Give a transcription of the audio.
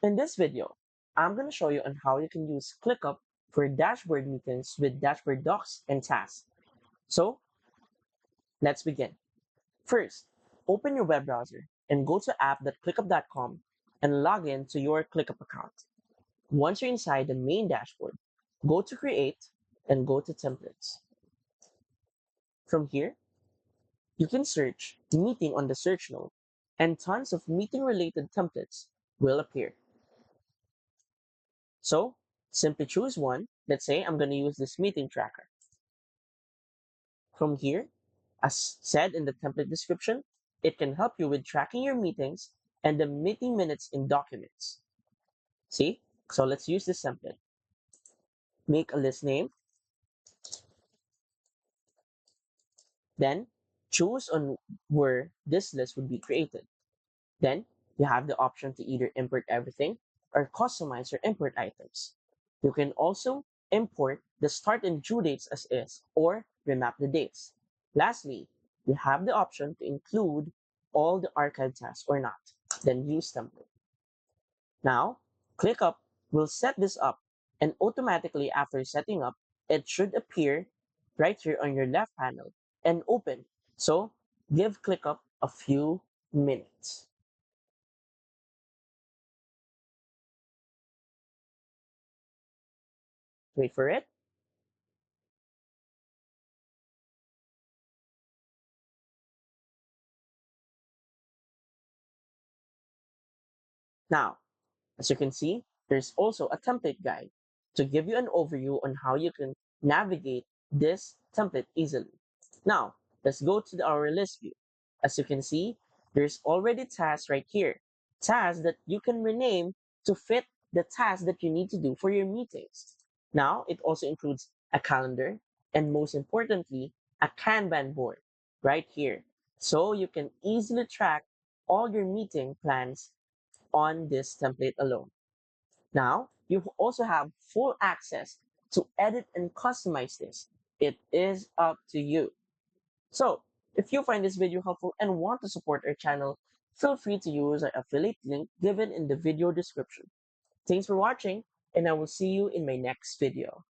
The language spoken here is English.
In this video, I'm going to show you on how you can use ClickUp for dashboard meetings with dashboard docs and tasks. So let's begin. First, open your web browser and go to app.clickup.com and log in to your ClickUp account. Once you're inside the main dashboard, go to Create and go to Templates. From here, you can search Meeting on the search node and tons of meeting-related templates will appear. So simply choose one. Let's say I'm going to use this meeting tracker. From here, as said in the template description, it can help you with tracking your meetings and the meeting minutes in documents. See? So let's use this template. Make a list name, then choose on where this list would be created. Then you have the option to either import everything or customize your import items. You can also import the start and due dates as is or remap the dates. Lastly, you have the option to include all the archive tasks or not, then use template. Now, ClickUp will set this up and automatically after setting up, it should appear right here on your left panel and open. So give ClickUp a few minutes. Wait for it. Now, as you can see, there's also a template guide to give you an overview on how you can navigate this template easily. Now, let's go to our list view. As you can see, there's already tasks right here. Tasks that you can rename to fit the tasks that you need to do for your meetings. Now, it also includes a calendar and most importantly, a Kanban board right here. So you can easily track all your meeting plans on this template alone. Now, you also have full access to edit and customize this. It is up to you. So, if you find this video helpful and want to support our channel, feel free to use our affiliate link given in the video description. Thanks for watching, and I will see you in my next video.